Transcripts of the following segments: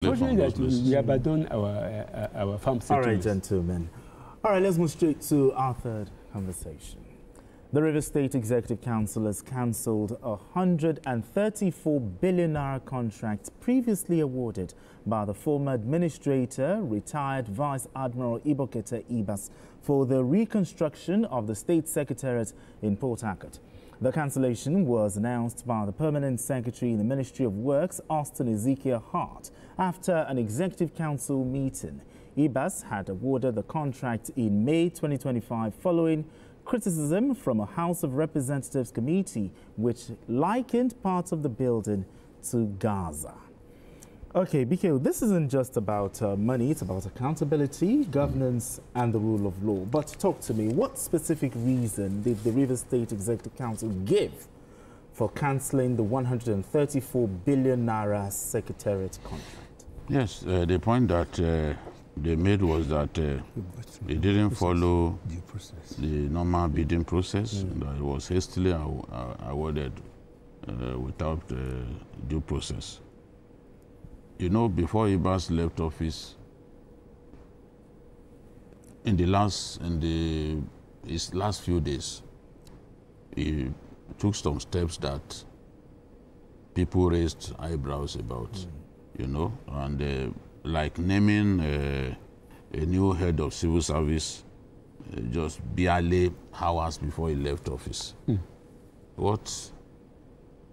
Fortunately that we abandon our farm settlements. All right, gentlemen. All right, let's move straight to our third conversation. The Rivers State Executive Council has cancelled a 134 billion naira contract previously awarded by the former administrator, retired Vice Admiral Ibas, for the reconstruction of the State Secretariat in Port Harcourt. The cancellation was announced by the Permanent Secretary in the Ministry of Works, Austin Ezekiel Hart, after an Executive Council meeting. Ibas had awarded the contract in May 2025 following criticism from a House of Representatives committee which likened parts of the building to Gaza. Okay, BK, this isn't just about money, it's about accountability, governance and the rule of law. But talk to me, what specific reason did the Rivers State Executive Council give for cancelling the 134 billion naira Secretariat contract? Yes, the point that they made was that they didn't follow the normal bidding process, that it was hastily awarded without due process. You know, before Ibas left office, in his last few days, he took some steps that people raised eyebrows about, you know, and like naming a new head of civil service just barely hours before he left office. What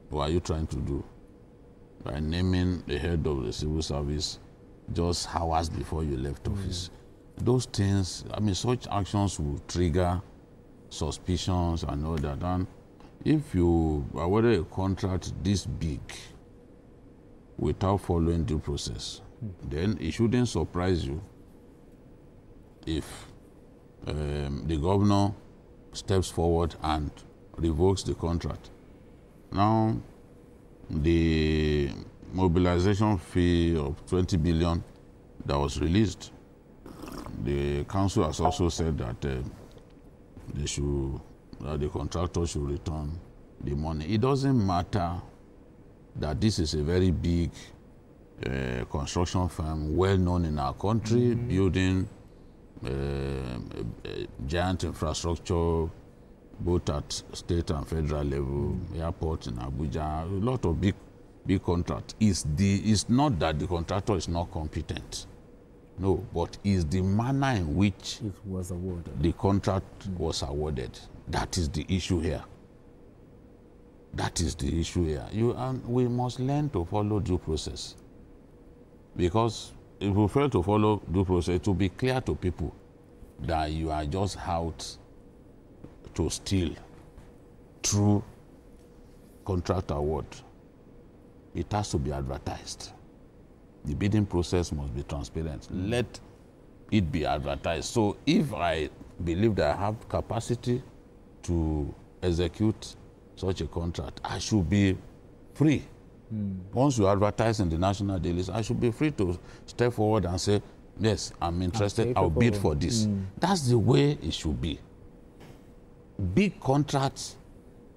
were you trying to do by naming the head of the civil service just hours before you left office? Those things, I mean, such actions will trigger suspicions and all that. And if you awarded a contract this big without following due process, then it shouldn't surprise you if the governor steps forward and revokes the contract. Now, the mobilization fee of 20 billion that was released, the council has also said that the contractor should return the money. It doesn't matter that this is a very big construction firm, well known in our country, building giant infrastructure, both at state and federal level, airport in Abuja, a lot of big contract. It's not that the contractor is not competent, no, but it's the manner in which it was awarded. The contract was awarded. That is the issue here. That is the issue here. We must learn to follow due process, because if we fail to follow due process, it will be clear to people that you are just out to steal through contract award. It has to be advertised. The bidding process must be transparent. Let it be advertised. So if I believe that I have capacity to execute such a contract, I should be free. Once you advertise in the national dailies, I should be free to step forward and say, yes, I'm interested, I'll bid for this. That's the way it should be. Big contracts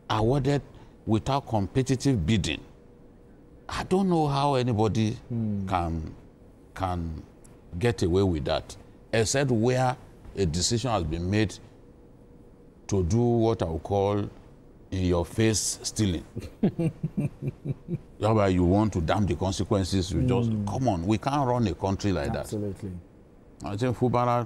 awarded without competitive bidding. I don't know how anybody can get away with that, except where a decision has been made to do what I would call in your face stealing. Whereby you want to damn the consequences, you just, come on, we can't run a country like that. Absolutely. I think Fubara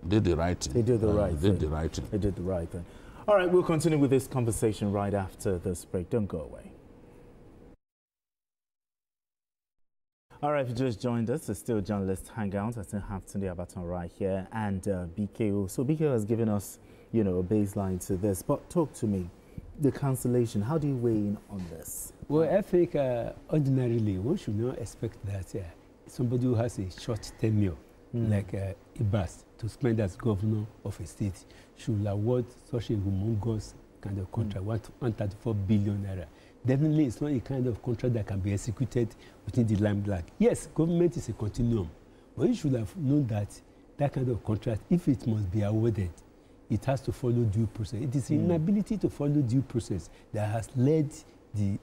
did the right thing. They did the right thing. Did the right thing. They did the right thing. All right, we'll continue with this conversation right after this break. Don't go away. All right, if you just joined us, it's still Journalist Hangout. I still have Tunde Abaton right here and BKO. So BKO has given us, you know, a baseline to this. But talk to me. The cancellation, how do you weigh in on this? Well, I think ordinarily one should not expect that somebody who has a short tenure, like Ibas, to spend as governor of a state, should award such a humongous kind of contract, 134 billion naira. Definitely, it's not a kind of contract that can be executed within the limelight. Yes, government is a continuum, but you should have known that that kind of contract, if it must be awarded, it has to follow due process. It is inability to follow due process that has led the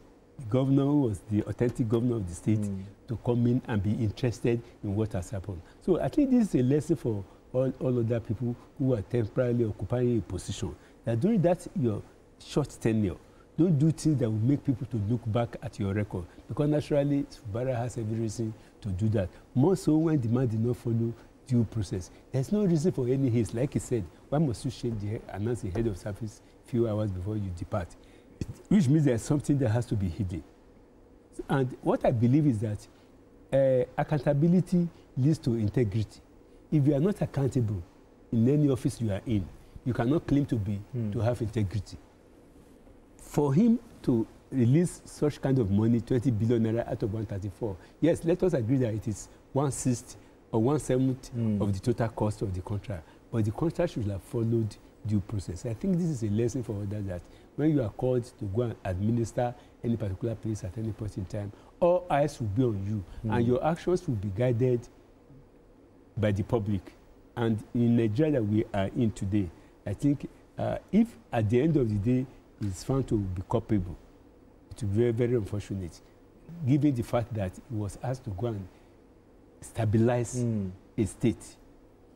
governor who was the authentic governor of the state to come in and be interested in what has happened. So I think this is a lesson for all other people who are temporarily occupying a position. That during that your short tenure, don't do things that will make people to look back at your record. Because naturally, Fubara has every reason to do that. More so when the man did not follow due process. There's no reason for any haste. Like he said, why must you announce the head of service a few hours before you depart? Which means there's something that has to be hidden. And what I believe is that accountability leads to integrity. If you are not accountable in any office you are in, you cannot claim to have integrity. For him to release such kind of money, 20 billion naira out of 134, yes, let us agree that it is 1/6 or 1/7 of the total cost of the contract. But the contract should have followed due process. I think this is a lesson for others that when you are called to go and administer any particular place at any point in time, all eyes will be on you, and your actions will be guided by the public. And in Nigeria that we are in today, I think if at the end of the day is found to be culpable, it will be very, very unfortunate, given the fact that he was asked to go and stabilize a state,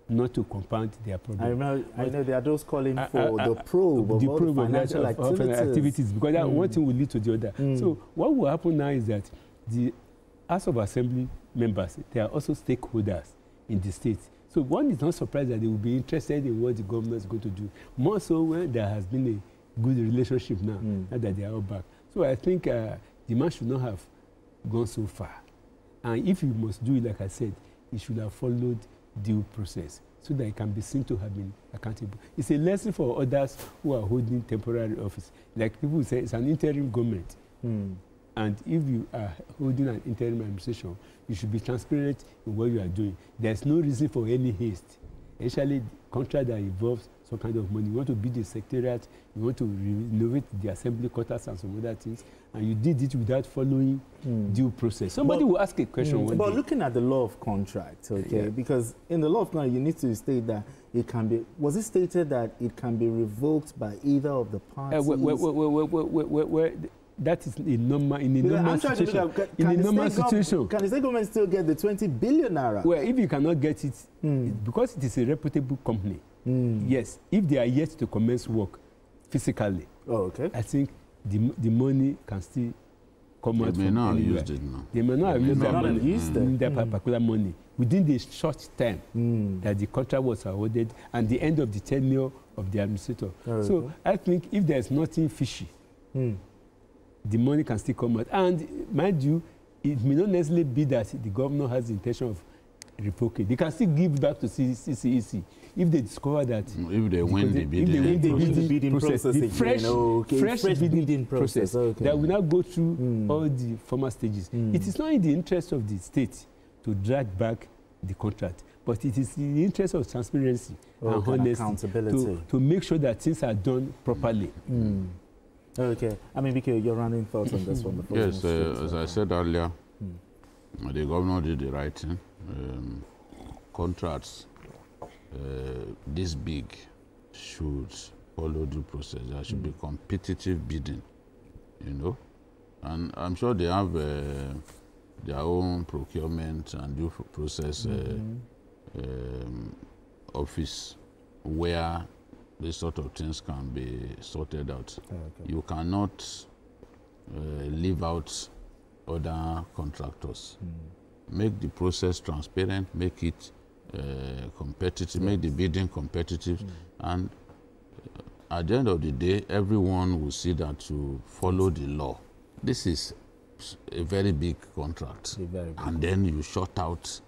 not to compound their problem. I know there are those calling for the probe of all the financial activities, because that one thing will lead to the other. So what will happen now is that the House of Assembly members, they are also stakeholders in the state. So one is not surprised that they will be interested in what the government is going to do. More so when there has been a good relationship now, now that they are all back. So I think the man should not have gone so far. And if you must do it, like I said, he should have followed due process so that it can be seen to have been accountable. It's a lesson for others who are holding temporary office. Like people say, it's an interim government. And if you are holding an interim administration, you should be transparent in what you are doing. There's no reason for any haste. Especially contract that involves some kind of money. You want to build a secretariat, you want to renovate the assembly quarters and some other things, and you did it without following due process. Somebody will ask a question one day. But looking at the law of contract, okay, because in the law of contract, you need to state that it can be, was it stated that it can be revoked by either of the parties? That is in a normal situation. Can the state government still get the 20 billion naira? Well, if you cannot get it, because it is a reputable company, yes, if they are yet to commence work physically, I think the money can still come out. They may not have used it now. They may not have used that money, that particular money within the short time that the contract was awarded and the end of the tenure of the administrator. So I think if there is nothing fishy, the money can still come out. And mind you, it may not necessarily be that the governor has the intention of revoking. They can still give back to CCEC if they discover that. If they win the bidding process, the fresh bidding process that will now go through all the former stages. It is not in the interest of the state to drag back the contract, but it is in the interest of transparency and honesty, accountability, to make sure that things are done properly. Okay. I mean, Vicky, your running thoughts on this one? Yes, as I said earlier, the governor did the right thing. Contracts this big should follow due process. There should be competitive bidding, you know. And I'm sure they have their own procurement and due process office where these sort of things can be sorted out. You cannot leave out other contractors. Make the process transparent, make it competitive, make the bidding competitive, and at the end of the day, everyone will see that to follow the law. This is a very big contract, and then you shut out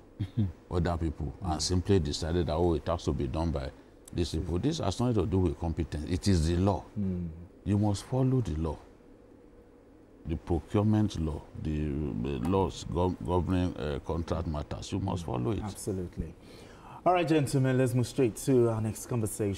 other people and simply decided that, oh, it has to be done by these people. This has nothing to do with competence. It is the law. You must follow the law. The procurement law, the laws governing contract matters. You must follow it. Absolutely. All right, gentlemen, let's move straight to our next conversation.